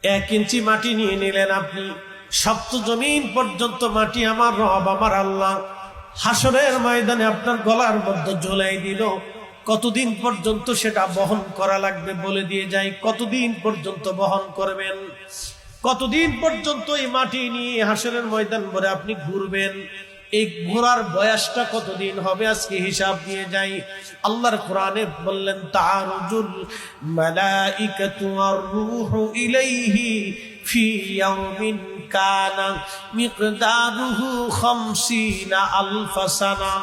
1 ইঞ্চি মাটি নিয়ে নিলেন আপনি, সপ্ত জমিন পর্যন্ত মাটি আমার রব আমার আল্লাহ হাসরের ময়দানে আপনার গলার মধ্যে ঝুলাই দিল। কতদিন পর্যন্ত সেটা বহন করা লাগবে বলে দিয়ে যাই। কতদিন পর্যন্ত বহন করবেন? কতদিন পর্যন্ত এই মাটি নিয়ে হাসরের ময়দান ভরে আপনি ঘুরবেন? এই ঘোরার বয়সটা কতদিন হবে আজকে হিসাব দিয়ে যাই। আল্লাহর কোরআনে বললেন তারুজুল মালাইকাতু ওয়ার রূহু ইলাইহি ফি ইয়াউমিন কানা মিকদারুহু 50 আলফা সানা।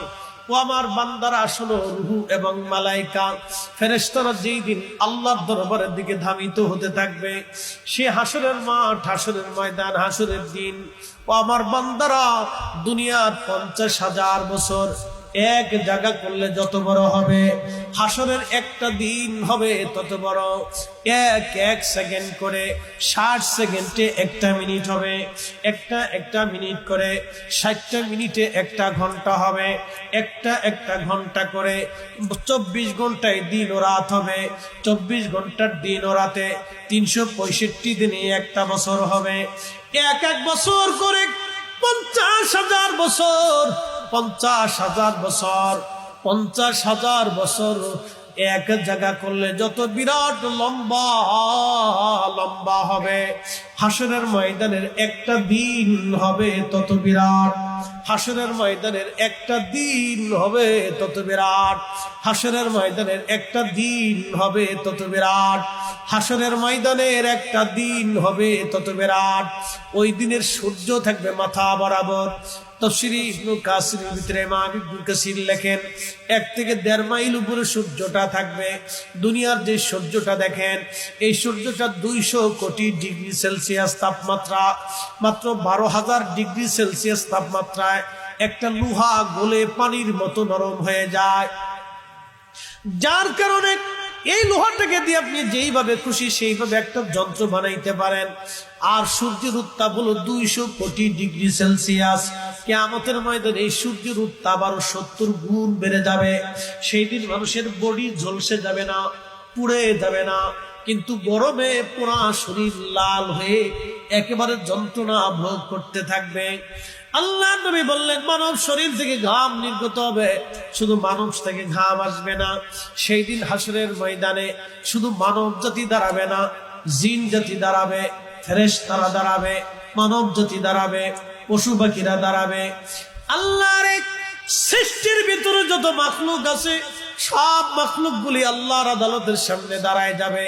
ও আমার বান্দারা শোনো, রূহ এবং মালাইকা ফেরেশতারা যেই দিন আল্লাহর দরবারের দিকে ধাবিত হতে থাকবে, সে হাসরের মাঠ, হাসরের ময়দান, হাসরের দিন। ও আমার বান্দারা, দুনিয়ার 50,000 বছর এক জায়গা করলে যত বড় হবে, হাসরের একটা দিন হবে তত বড়। এক সেকেন্ড করে 60 সেকেন্ডে একটা মিনিট হবে, একটা মিনিট করে 60টা মিনিটে একটা ঘন্টা হবে, একটা ঘন্টা করে 24 ঘন্টায় দিন ও রাত হবে, 24 ঘন্টার দিন ও রাতে 365 দিনে একটা বছর হবে। এক বছর করে 50,000 বছর, 50,000 বছর, 50,000 বছর এক জায়গা করলে যত বিরাট লম্বা লম্বা হবে, হাসরের ময়দানের একটা দিন হবে তত বিরাট। হাসরের ময়দানের একটা দিন হবে তত বিরাট। হাসরের ময়দানের একটা দিন হবে তত বিরাট। হাসরের ময়দানের একটা দিন হবে তত বিরাট। ওই দিনের সূর্য থাকবে মাথা বরাবর। তাফসীর ইবনে কাসিরের ভিতরে ইমাম ইবনে কাসির লেখেন 1 থেকে 1.5 মাইল উপরে সূর্যটা থাকবে। দুনিয়ার যে সূর্যটা দেখেন, এই সূর্যটা 200 কোটি ডিগ্রি সেলসিয়াস তাপমাত্রা, মাত্র 12,000 ডিগ্রি সেলসিয়াস তাপমাত্রায় একটা লোহা গলে পানির মতো নরম হয়ে যায়। যার কারণে এই লোহাটাকে দিয়ে আপনি যেইভাবে খুশি সেইভাবে একটা যন্ত্র বানাইতে পারেন। আর সূর্যের উত্তাপ হলো 200 কোটি ডিগ্রি সেলসিয়াস। কিয়ামতের ময়দানে এই সূর্যের উত্তাপ আরো 70 গুণ বেড়ে যাবে। সেই দিন মানুষের বডি ঝলসে যাবে না, পুড়ে যাবে না, কিন্তু গরমে পুরা শরীর লাল হয়ে একেবারে যন্ত্রণা ভোগ করতে থাকবে। আল্লাহ নবী বললেন, মানব শরীর থেকে ঘাম নির্গত হবে, শুধু মানব থেকে ঘাম আসবে না। সেই দিন হাসরের ময়দানে শুধু মানব জাতি দাঁড়াবে না, জিন জাতি দাঁড়াবে, ফেরেশতারা দাঁড়াবে, মানব জাতি দাঁড়াবে, পশু পাখিরা দাঁড়াবে। আল্লাহর এক সৃষ্টির ভিতরে যত মাখলুক আছে, সব মাখলুক গুলি আল্লাহর আদালতের সামনে দাঁড়ায় যাবে।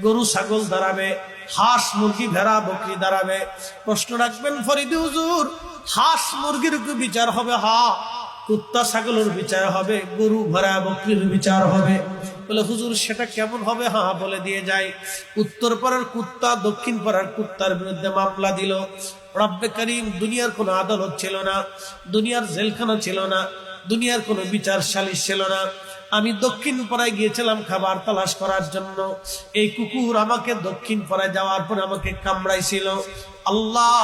গরু ছাগল দাঁড়াবে, হাঁস মুরগি ভেড়া বকরি দাঁড়াবে। প্রশ্ন রাখবেন, ফরিদি হুজুর, হাঁস মুরগির কি বিচার হবে? হ্যাঁ। কুত্তা ছাগলের বিচার হবে, গরু ভেড়া বকরির বিচার হবে। বলে হুজুর সেটা কেমন হবে? হ্যাঁ বলে দিয়ে যাই। উত্তর পাড়ার কুত্তা দক্ষিণ পাড়ার কুত্তার বিরুদ্ধে মামলা দিল। রব্বে করিম, দুনিয়ার কোনো আদালত ছিল না, দুনিয়ার জেলখানা ছিল না, দুনিয়ার কোনো বিচার সালিশ ছিল না। আমি দক্ষিণ পাড়ায় গিয়েছিলাম খাবার তালাশ করার জন্য। এই কুকুর আমাকে দক্ষিণ পাড়ায় যাওয়ার পর আমাকে কামড়াইছিল। আল্লাহ,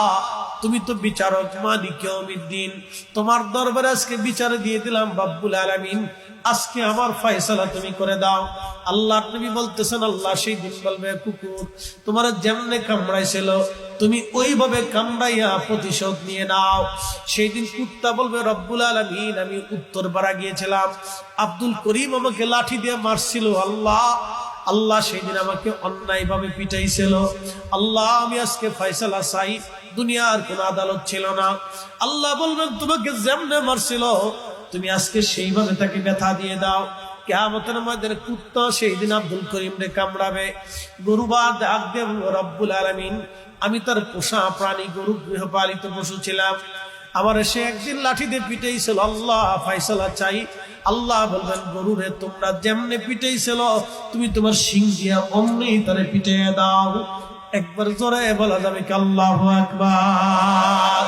তুমি তো বিচারক, মালিক ইয়াউমিদ্দিন, তোমার দরবারে আজকে বিচারে দিয়ে দিলাম রব্বুল আলামিন, আজকে আমার ফয়সালা তুমি করে দাও। আল্লাহ নবী বলতেছেন, আল্লাহ সেই দিন বলবে, কুকুর তোমার যেমনে কামড়াইছিল তুমি ওইভাবে কামড়াইয়া প্রতিশোধ নিয়ে নাও। সেই দিন কুত্তা বলবে, রব্বুল আলামিন, আমি উত্তর পাড়া গিয়েছিলাম, আব্দুল করিম আমাকে লাঠি দিয়ে মারছিল। আল্লাহ সেই দিন আমাকে অন্যায় ভাবে পিটাইছিল। আল্লাহ, আমি আজকে ফয়সালা চাই। দুনিয়ার কোন আদালত ছিল না। আল্লাহ বলবেন, তোমাকে যেমনে মারছিল তুমি আজকে সেইভাবে তাকে ব্যথা দিয়ে দাও। কিয়ামতের ময়দানে কুত্তা সেই দিন আব্দুল করিম রে কামড়াবে। গরুবা ডাক দেব, রব্বুল আলামিন, আমি তার পোষা প্রাণী গরু, গৃহপালিত পশু ছিলাম, আমার সে একদিন লাঠি দিয়ে পিটাইছিল। আল্লাহ ফয়সালা চাই। আল্লাহ বলবেন, গরুরে তোমরা যেমনে পিটাইছিল তুমি তোমার শিং দিয়া অমনি তারে পিটাইয়া দাও। একবার জোরে বলা যাবে কি আল্লাহু আকবার?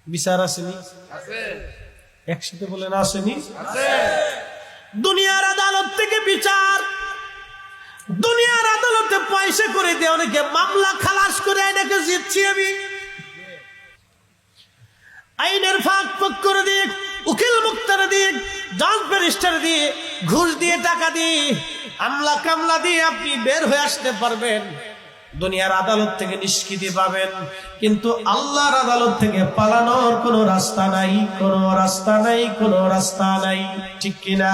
বিচার আসেনি? একসাথে বলেন আসেনি? দুনিয়ার আদালত থেকে বিচার, দুনিয়ার আদালতে পয়সা করে দিয়ে অনেকে মামলা খালাস করে এটাকে জিতছি আমি। আইনের ফাঁক ফাঁক করে দিয়ে, উকিল মুক্তার দিয়ে, জাজ ব্যারিস্টার দিয়ে, ঘুষ দিয়ে, টাকা দিয়ে আমলা কামলা দিয়ে আপনি বের হয়ে আসতে পারবেন, দুনিয়ার আদালত থেকে নিষ্কৃতি পাবেন, কিন্তু আল্লাহর আদালত থেকে পালানোর কোনো রাস্তা নাই, কোনো রাস্তা নাই, কোনো রাস্তা নাই। ঠিক কিনা?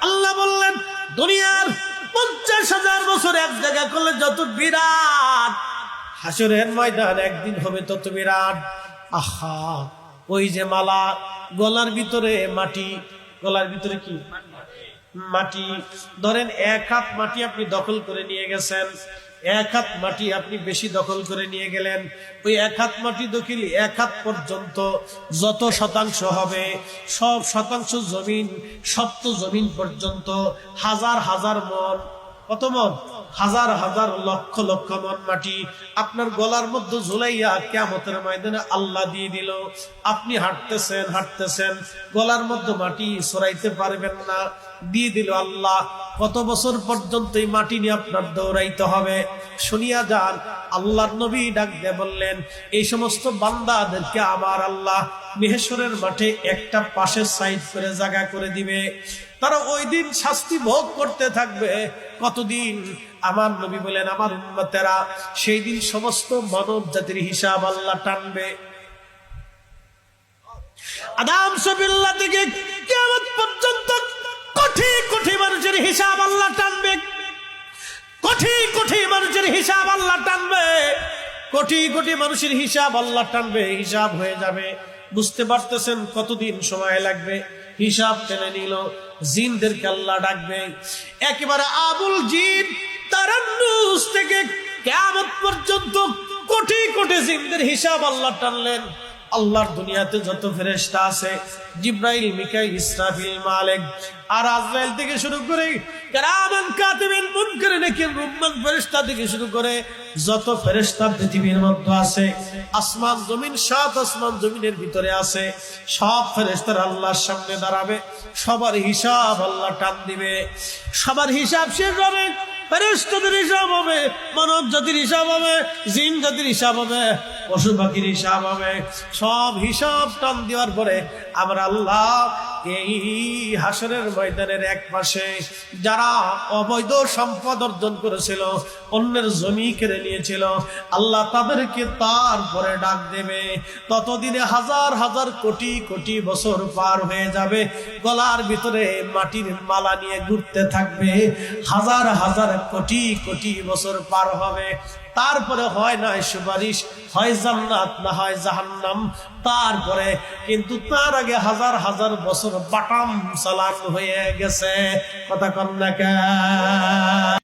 আল্লাহ বললেন দুনিয়ার 50,000 বছর এক জায়গা করলে যত বিরাট, হাসরের ময়দান একদিন হবে তত বিরাট। আহা, ওই যে মালা, গলার ভিতরে মাটি, গলার ভিতরে কি মাটি, ধরেন 1 হাত মাটি আপনি দখল করে নিয়ে গেছেন, 1 হাত মাটি আপনি বেশি দখল করে নিয়ে গেলেন, ওই 1 হাত মাটি দখল 1 হাত পর্যন্ত যত শতাংশ হবে, সব শতাংশ জমিন, সপ্ত জমিন পর্যন্ত হাজার হাজার মন, কত মন? হাজার হাজার লক্ষ লক্ষ মন মাটি আপনার গলার মধ্যে ঝুলাইয়া কিয়ামতের ময়দানে আল্লাহ দিয়ে দিল। আপনি হাঁটতেছেন হাঁটতেছেন, গলার মধ্যে মাটি সরাইতে পারবেন না, দিয়ে দিল আল্লাহ। কত বছর পর্যন্ত এই মাটি নিয়ে আপনার দৌড়াইতে হবে? শুনিয়া যান, আল্লাহর নবী ডাক দিয়ে বললেন এই সমস্ত বান্দাদেরকে আমার আল্লাহ মেহেশরের মাঠে একটা পাশের সাইড করে জায়গা করে দিবে, তারা ওই দিন শাস্তি ভোগ করতে থাকবে। কতদিন? আমার নবী বলেন আমার উম্মতেরা সেই দিন সমস্ত মানব জাতির হিসাব আল্লাহ টানবে। আদম সবিল্লাহ থেকে কিয়ামত পর্যন্ত কোটি কোটি মানুষের হিসাব আল্লাহ টানবে, কোটি কোটি মানুষের হিসাব আল্লাহ টানবে, কোটি কোটি মানুষের হিসাব আল্লাহ টানবে। হিসাব হয়ে যাবে। বুঝতে পারতেছেন কতদিন সময় লাগবে? হিসাব টেনে নিল, জিনদেরকে আল্লাহ ডাকবে, একেবারে আবুল জিন তারান্নুস থেকে কিয়ামত পর্যন্ত কোটি কোটি জিনদের হিসাব আল্লাহ টানলেন। আল্লাহর দুনিয়াতে যত ফেরেশতা আছে, জিব্রাইল, মিকাইল, ইসরাফিল, মালিক আর আজরাইল থেকে শুরু করে কিরামান কাতিবিন, মুনকার নাকির, রুম্মান ফেরেশতা থেকে শুরু করে যত ফেরেশতা পৃথিবীর মধ্যে আছে, আসমান জমিন, 7 আসমান জমিনের ভিতরে আছে, সব ফেরেশতারা আল্লাহর সামনে দাঁড়াবে। সবার হিসাব আল্লাহ টান দিবে। সবার হিসাব শেষ হবে, ফেরেশতাদের হিসাব হবে, মানব জাতির হিসাব হবে, জিন জাতির হিসাব হবে, পশু পাখির হিসাব হবে। সব হিসাব টান দেওয়ার পরে আমরা আল্লাহ এই হাসরের ময়দানের এক পাশে যারা অবৈধ সম্পদ অর্জন করেছিল, অন্যের জমি কেড়ে নিয়েছিল, আল্লাহ তাদেরকে তারপরে ডাক দেবে। ততদিনে হাজার হাজার কোটি কোটি বছর পার হয়ে যাবে, গলার ভিতরে মাটির মালা নিয়ে ঘুরতে থাকবে। হাজার হাজার কোটি কোটি বছর পার হবে, তারপরে হয় না সুপারিশ, হয় জান্নাত না হয় জাহান্নাম। তারপরে কিন্তু তার আগে হাজার হাজার বছর বাটাম চালান হয়ে গেছে। কথা কন না কেন?